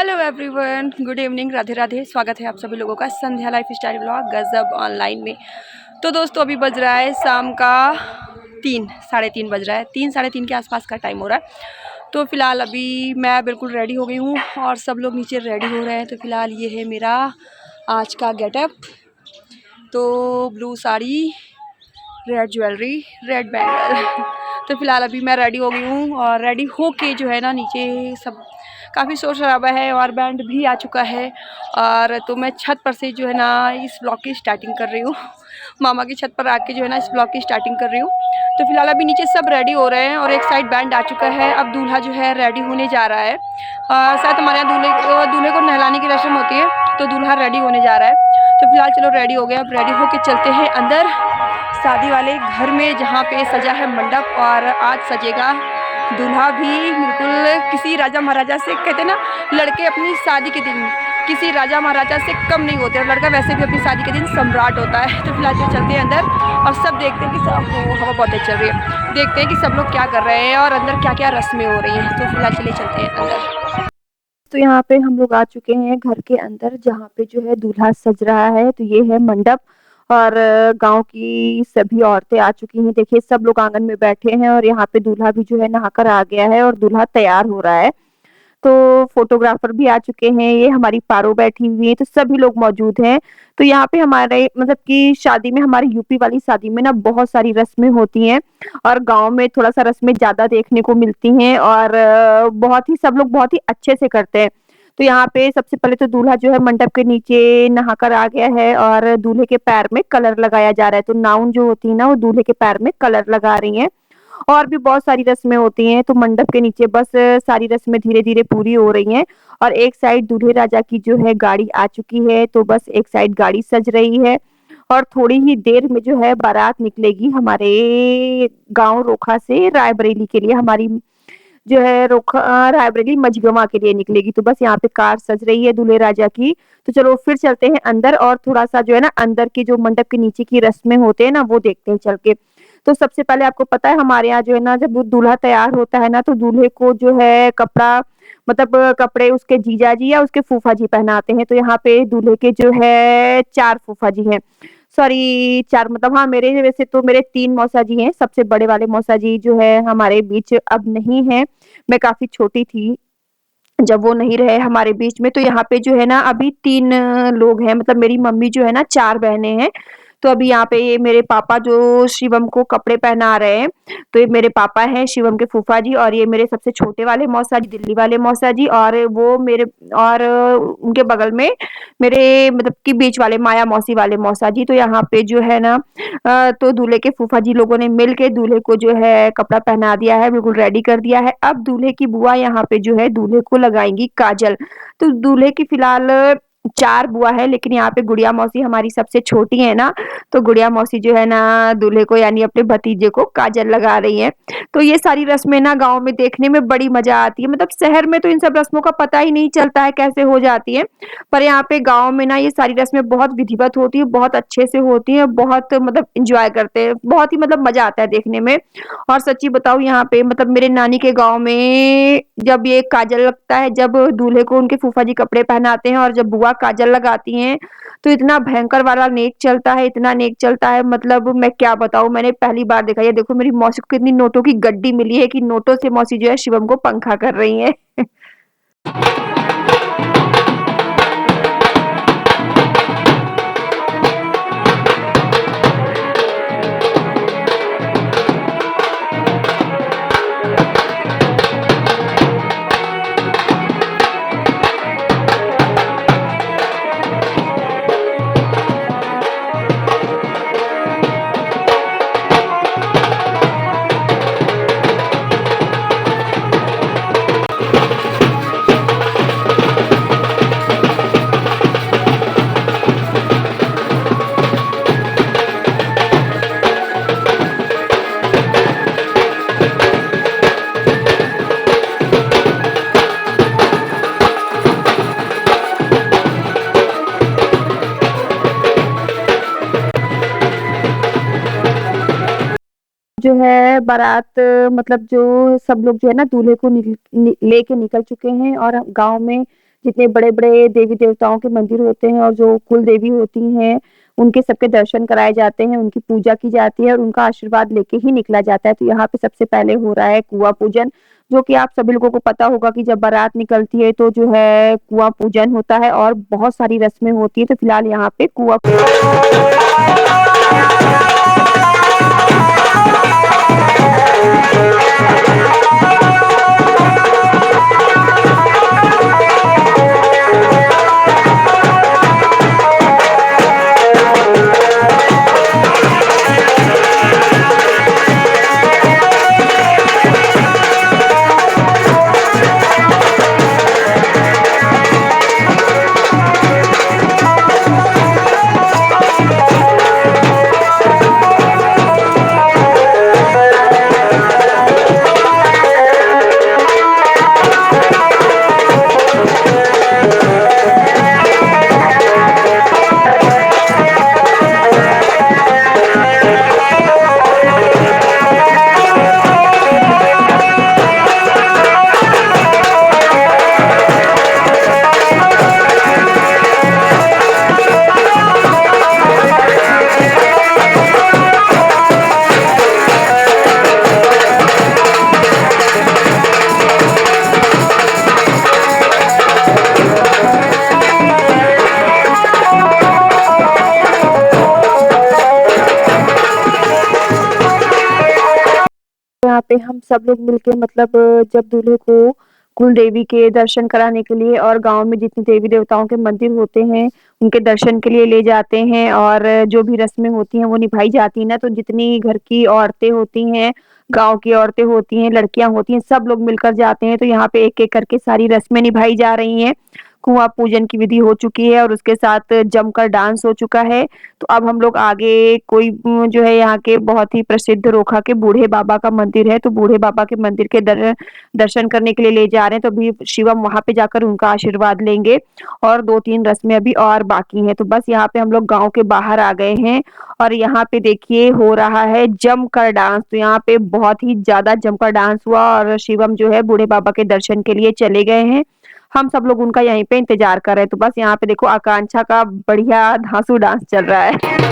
Hello everyone, good evening, Radhe Radhe. स्वागत है आप सभी लोगों का संध्या लाइफ स्टाइल ब्लॉग गजब ऑनलाइन में। तो दोस्तों अभी बज रहा है शाम का 3, साढ़े 3 बज रहा है। 3, साढ़े 3 के आसपास का टाइम हो रहा है। तो फिलहाल अभी मैं बिल्कुल रेडी हो गई हूँ और सब लोग नीचे रेडी हो रहे हैं। तो फिलहाल ये है मेरा आज का गेटअप। तो blue sari, red jewellery, red bangle. तो फिलहाल अभी मैं रेडी हो गई हूँ और रेडी हो के जो है ना नीचे सब काफ़ी शोर शराबा है और बैंड भी आ चुका है। और तो मैं छत पर से जो है ना इस ब्लॉग की स्टार्टिंग कर रही हूँ। मामा की छत पर आके जो है ना इस ब्लॉग की स्टार्टिंग कर रही हूँ। तो फिलहाल अभी नीचे सब रेडी हो रहे हैं और एक साइड बैंड आ चुका है। अब दूल्हा जो है रेडी होने जा रहा है। शायद हमारे यहाँ दूल्हे को नहलाने की रस्म होती है, तो दूल्हा रेडी होने जा रहा है। तो फिलहाल चलो रेडी हो गया, अब रेडी होके चलते हैं अंदर शादी वाले घर में, जहाँ पे सजा है मंडप। और आज सजेगा दूल्हा भी बिल्कुल किसी राजा महाराजा से, कहते ना लड़के अपनी शादी के दिन किसी राजा महाराजा से कम नहीं होते और लड़का वैसे भी अपनी शादी के दिन सम्राट होता है। तो फिलहाल जो चलते हैं अंदर और सब देखते हैं कि सब हवा बहुत तेज चल रही है, देखते हैं कि सब लोग क्या कर रहे हैं और अंदर क्या क्या रस्में हो रही हैं। तो फिलहाल चले चलते हैं अंदर। तो यहाँ पे हम लोग आ चुके हैं घर के अंदर, जहाँ पे जो है दूल्हा सज रहा है। तो ये है मंडप और गांव की सभी औरतें आ चुकी हैं। देखिए सब लोग आंगन में बैठे हैं और यहाँ पे दूल्हा भी जो है नहाकर आ गया है और दूल्हा तैयार हो रहा है। तो फोटोग्राफर भी आ चुके हैं, ये हमारी पारो बैठी हुई है, तो सभी लोग मौजूद हैं। तो यहाँ पे हमारे मतलब कि शादी में, हमारे यूपी वाली शादी में ना बहुत सारी रस्में होती हैं और गांव में थोड़ा सा रस्में ज्यादा देखने को मिलती हैं और बहुत ही सब लोग बहुत ही अच्छे से करते हैं। तो यहाँ पे सबसे पहले तो दूल्हा जो है मंडप के नीचे नहाकर आ गया है और दूल्हे के पैर में कलर लगाया जा रहा है। तो नाउन जो होती है ना, वो दूल्हे के पैर में कलर लगा रही हैं। और भी बहुत सारी रस्में होती हैं। तो मंडप के नीचे बस सारी रस्में धीरे धीरे पूरी हो रही हैं और एक साइड दूल्हे राजा की जो है गाड़ी आ चुकी है। तो बस एक साइड गाड़ी सज रही है और थोड़ी ही देर में जो है बारात निकलेगी हमारे गांव रोखा से रायबरेली के लिए। हमारी जो है रोखा रायबरेली मझगवा के लिए निकलेगी। तो बस यहाँ पे कार सज रही है दूल्हे राजा की। तो चलो फिर चलते हैं अंदर और थोड़ा सा जो है ना अंदर की जो मंडप के नीचे की रस्में होते हैं ना, वो देखते हैं चल के। तो सबसे पहले आपको पता है हमारे यहाँ जो है ना, जब दूल्हा तैयार होता है ना, तो दूल्हे को जो है कपड़ा मतलब कपड़े उसके जीजा जी या उसके फूफा जी पहनाते हैं। तो यहाँ पे दूल्हे के जो है 4 फूफा जी हैं, सॉरी 4 मतलब, हाँ मेरे वैसे तो मेरे 3 मौसा जी हैं। सबसे बड़े वाले मौसा जी जो है हमारे बीच अब नहीं है, मैं काफी छोटी थी जब वो नहीं रहे हमारे बीच में। तो यहाँ पे जो है ना अभी 3 लोग हैं, मतलब मेरी मम्मी जो है ना 4 बहनें हैं। तो अभी यहाँ पे ये मेरे पापा जो शिवम को कपड़े पहना रहे हैं। तो ये मेरे पापा हैं शिवम के फूफा जी, और ये मेरे सबसे छोटे वाले मौसा जी, दिल्ली वाले मौसा जी, और वो मेरे और उनके बगल में मेरे मतलब कि बीच वाले माया मौसी वाले मौसा जी। तो यहाँ पे जो है ना तो दूल्हे के फूफा जी लोगों ने मिल के दूल्हे को जो है कपड़ा पहना दिया है, बिल्कुल रेडी कर दिया है। अब दूल्हे की बुआ यहाँ पे जो है दूल्हे को लगाएंगी काजल। तो दूल्हे की फिलहाल 4 बुआ है, लेकिन यहाँ पे गुड़िया मौसी हमारी सबसे छोटी है ना, तो गुड़िया मौसी जो है ना दूल्हे को यानी अपने भतीजे को काजल लगा रही है। तो ये सारी रस्में ना गांव में देखने में बड़ी मजा आती है। मतलब शहर में तो इन सब रस्मों का पता ही नहीं चलता है कैसे हो जाती है, पर यहाँ पे गांव में ना ये सारी रस्में बहुत विधिवत होती है, बहुत अच्छे से होती है, बहुत मतलब इंजॉय करते हैं, बहुत ही मतलब मजा आता है देखने में। और सच्ची बताऊं यहाँ पे मतलब मेरे नानी के गांव में जब ये काजल लगता है, जब दूल्हे को उनके फूफा जी कपड़े पहनाते हैं और जब बुआ काजल लगाती हैं, तो इतना भयंकर वाला नेक चलता है, इतना नेक चलता है, मतलब मैं क्या बताऊं, मैंने पहली बार देखा। ये देखो मेरी मौसी को कितनी नोटों की गड्डी मिली है कि नोटों से मौसी जो है शिवम को पंखा कर रही है। जो है बारात मतलब जो सब लोग जो है ना दूल्हे को लेके निकल चुके हैं और गांव में जितने बड़े-बड़े देवी-देवताओं के मंदिर होते हैं और जो कुल देवी होती हैं, उनके सबके दर्शन कराए जाते हैं, उनकी पूजा की जाती है और उनका आशीर्वाद लेके ही निकला जाता है। तो यहाँ पे सबसे पहले हो रहा है कुआँ पूजन, जो कि आप सभी लोगों को पता होगा कि जब बारात निकलती है तो जो है कुआँ पूजन होता है और बहुत सारी रस्में होती हैं। तो फिलहाल यहाँ पे कुआँ यहाँ पे हम सब लोग मिलके मतलब जब दूल्हे को कुल देवी के दर्शन कराने के लिए और गांव में जितने देवी देवताओं के मंदिर होते हैं उनके दर्शन के लिए ले जाते हैं और जो भी रस्में होती हैं वो निभाई जाती हैं ना, तो जितनी घर की औरतें होती हैं, गांव की औरतें होती हैं, लड़कियां होती हैं, सब लोग मिलकर जाते हैं। तो यहाँ पे एक एक करके सारी रस्में निभाई जा रही हैं। कुआं पूजन की विधि हो चुकी है और उसके साथ जमकर डांस हो चुका है। तो अब हम लोग आगे कोई जो है यहाँ के बहुत ही प्रसिद्ध रोखा के बूढ़े बाबा का मंदिर है, तो बूढ़े बाबा के मंदिर के दर्शन करने के लिए ले जा रहे हैं। तो अभी शिवम वहां पे जाकर उनका आशीर्वाद लेंगे और 2-3 रस्में अभी और बाकी हैं। तो बस यहाँ पे हम लोग गांव के बाहर आ गए हैं और यहाँ पे देखिए हो रहा है जमकर डांस। तो यहाँ पे बहुत ही ज्यादा जमकर डांस हुआ और शिवम जो है बूढ़े बाबा के दर्शन के लिए चले गए हैं। हम सब लोग उनका यहीं पे इंतजार कर रहे हैं। तो बस यहाँ पे देखो आकांक्षा का बढ़िया धांसू डांस चल रहा है।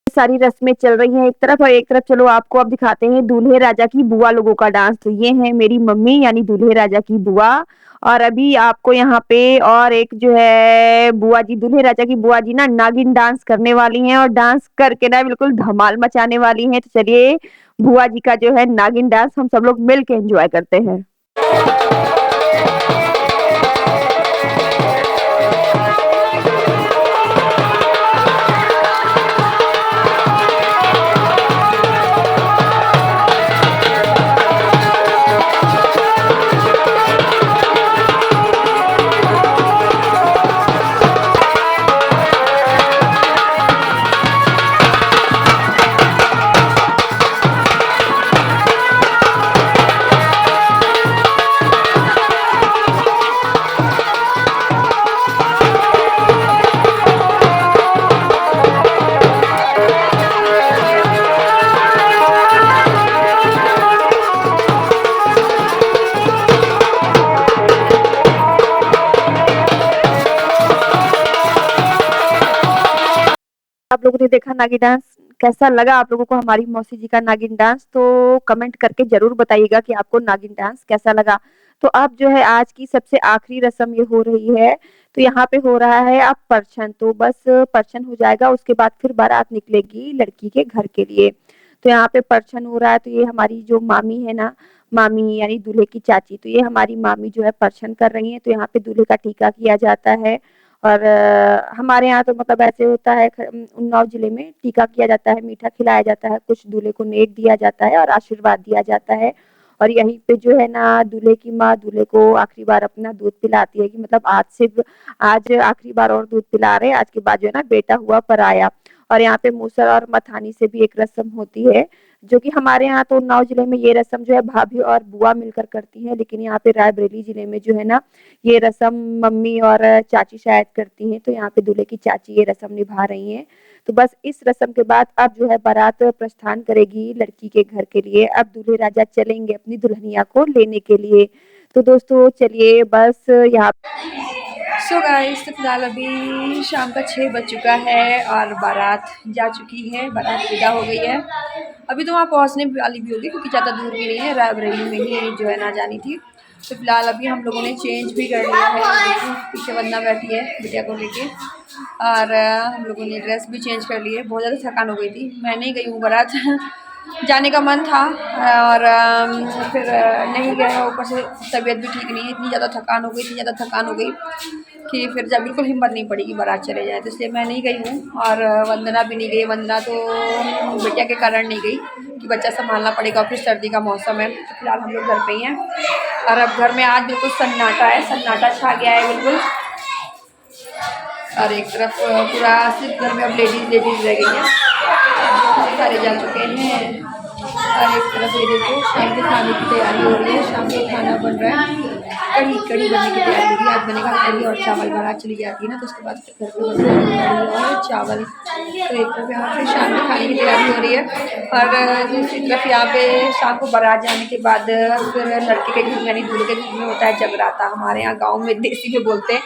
सारी रस्में चल रही हैं एक तरफ और एक तरफ चलो आपको अब दिखाते हैं दूल्हे राजा की बुआ लोगों का डांस। तो ये है मेरी मम्मी यानी दूल्हे राजा की बुआ और अभी आपको यहाँ पे और एक जो है बुआ जी, दूल्हे राजा की बुआ जी ना नागिन डांस करने वाली हैं और डांस करके ना बिल्कुल धमाल मचाने वाली हैं। तो चलिए बुआ जी का जो है नागिन डांस हम सब लोग मिल के एंजॉय करते हैं। आप लोगों ने देखा नागिन डांस, कैसा लगा आप लोगों को हमारी मौसी जी का नागिन डांस? तो कमेंट करके जरूर बताइएगा कि आपको नागिन डांस कैसा लगा। तो अब जो है आज की सबसे आखिरी रस्म ये हो रही है। तो यहाँ पे हो रहा है अब परछन। तो बस परछन हो जाएगा उसके बाद फिर बारात निकलेगी लड़की के घर के लिए। तो यहाँ पे परछन हो रहा है। तो ये हमारी जो मामी है ना, मामी यानी दूल्हे की चाची, तो ये हमारी मामी जो है परछन कर रही है। तो यहाँ पे दूल्हे का टीका किया जाता है और हमारे यहाँ तो मतलब ऐसे होता है उन्नाव जिले में टीका किया जाता है, मीठा खिलाया जाता है, कुछ दूल्हे को नेक दिया जाता है और आशीर्वाद दिया जाता है। और यहीं पे जो है ना दूल्हे की माँ दूल्हे को आखिरी बार अपना दूध पिलाती है कि मतलब आज आखिरी बार और दूध पिला रहे हैं, आज के बाद जो है ना बेटा हुआ पराया। और यहाँ पे मूसल और मथानी से भी एक रस्म होती है, जो कि हमारे यहाँ तो उन्नाव जिले में ये रस्म जो है भाभी और बुआ मिलकर करती हैं, लेकिन यहाँ पे रायबरेली जिले में जो है ना ये रस्म मम्मी और चाची शायद करती हैं। तो यहाँ पे दूल्हे की चाची ये रस्म निभा रही हैं। तो बस इस रस्म के बाद अब जो है बारात प्रस्थान करेगी लड़की के घर के लिए। अब दूल्हे राजा चलेंगे अपनी दुल्हनिया को लेने के लिए। तो दोस्तों चलिए बस यहाँ सो गाइस, तो फिलहाल अभी शाम का 6 बज चुका है और बारात जा चुकी है, बारात विदा हो गई है। अभी तो वहाँ पहुँचने वाली भी होगी क्योंकि ज़्यादा दूर भी नहीं है, रायबरेली में ही जो है ना जानी थी। तो फिलहाल अभी हम लोगों ने चेंज भी कर लिया है, देखो पीछे वंदना बैठी है बिटिया को लेके। और हम लोगों ने ड्रेस भी चेंज कर ली है, बहुत ज़्यादा थकान हो गई थी। मैं नहीं गई हूँ बारात जाने का मन था और फिर नहीं गए, ऊपर से तबीयत भी ठीक नहीं है, इतनी ज़्यादा थकान हो गई, इतनी ज़्यादा थकान हो गई कि फिर जब बिल्कुल हिम्मत नहीं पड़ी कि बारात चले जाए, तो इसलिए मैं नहीं गई हूँ। और वंदना भी नहीं गई, वंदना तो बिटिया के कारण नहीं गई कि बच्चा संभालना पड़ेगा, फिर सर्दी का मौसम है। तो फिलहाल हम लोग घर पे ही हैं और अब घर में आज बिल्कुल सन्नाटा है, सन्नाटा छा गया है बिल्कुल। और एक तरफ पूरा सिर्फ घर में अब लेडीज़ रह गई हैं, सारे जा चुके हैं। और एक तरफ ये देखो शाम के खाने की तैयारी हो रही है, शाम का खाना बन रहा है, कढ़ी बनने की तैयारी हो रही है। आज बनेगा कढ़ी और चावल, बारात चली जाती है ना तो उसके बाद घर पे बनता है कढ़ी और चावल। तो एक तरफ यहाँ पे शाम के खाने की तैयारी हो रही है और दूसरी तरफ यहाँ पे शाम को बारात जाने के बाद फिर लड़के के घर यानी दूल्हे के घर में होता है जगराता। हमारे यहाँ गाँव में देसी में बोलते हैं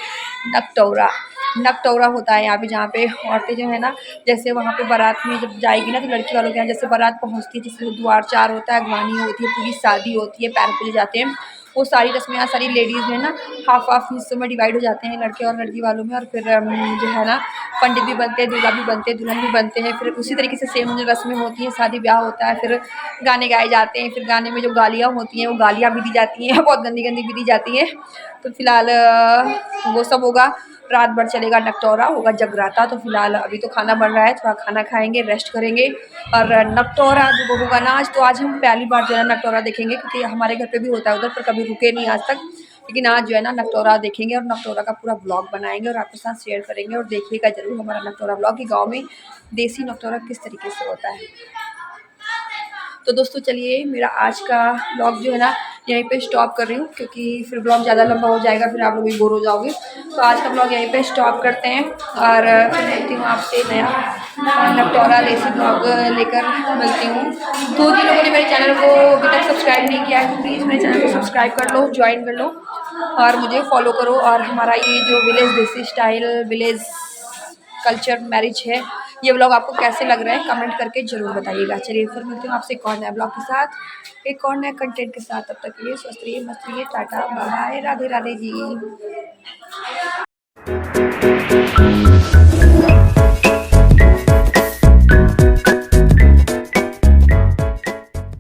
नकटौरा, नकटौरा होता है यहाँ पे, जहाँ पे औरतें जो है ना जैसे वहाँ पे बारात में जब जाएगी ना तो लड़की वालों के यहाँ जैसे बारात पहुँचती है, जैसे द्वार चार होता है, अगवानी होती है, पूरी शादी होती है, पैर पे ले जाते हैं, वो सारी रस्में यहाँ सारी लेडीज़ जो है ना हाफ हिस्सों में डिवाइड हो जाते हैं लड़के और लड़की वालों में। और फिर जो है ना पंडित भी बनते हैं, दूल्हा भी बनते हैं, दुल्हन भी बनते हैं। फिर उसी तरीके से सेम रस्में होती हैं, शादी ब्याह होता है, फिर गाने गाए जाते हैं, फिर गाने में जो गालियाँ होती हैं वो गालियाँ भी दी जाती हैं, बहुत गंदी गंदी भी दी जाती हैं। तो फिलहाल वो सब होगा, रात भर चलेगा, नकटौरा होगा, जगराता। तो फिलहाल अभी तो खाना बन रहा है, थोड़ा खाना खाएंगे, रेस्ट करेंगे। और नकटौरा जो होगा ना आज, तो आज हम पहली बार जो है नकटौरा देखेंगे क्योंकि हमारे घर पे भी होता है उधर, पर कभी रुके नहीं आज तक। लेकिन आज जो है ना नकटौरा देखेंगे और नकटौरा का पूरा ब्लॉग बनाएंगे और आपके साथ शेयर करेंगे। और देखिएगा जरूर हमारा नकटौरा ब्लॉग कि गाँव में देसी नकटौरा किस तरीके से होता है। तो दोस्तों चलिए मेरा आज का ब्लॉग जो है ना यहीं पे स्टॉप कर रही हूँ क्योंकि फिर ब्लॉग ज़्यादा लंबा हो जाएगा, फिर आप लोग भी बोर हो जाओगे। तो आज का ब्लॉग यहीं पे स्टॉप करते हैं और फिर मिलती हूँ आपसे नया नकटौरा देसी ब्लॉग लेकर मिलती हूँ। तो जिन लोगों ने मेरे चैनल को अभी तक सब्सक्राइब नहीं किया है तो प्लीज़ मेरे चैनल को सब्सक्राइब कर लो, ज्वाइन कर लो और मुझे फॉलो करो। और हमारा ये जो विलेज देसी स्टाइल विलेज कल्चर मैरिज है, ये ब्लॉग आपको कैसे लग रहा है कमेंट करके ज़रूर बताइएगा। चलिए फिर मिलती हूँ आपसे एक और नया ब्लॉग के साथ, एक और नया कंटेंट के साथ। तब तक के लिए स्वस्थ रहिए, मस्त रहिए, tata bye bye, Radhe Radhe जी।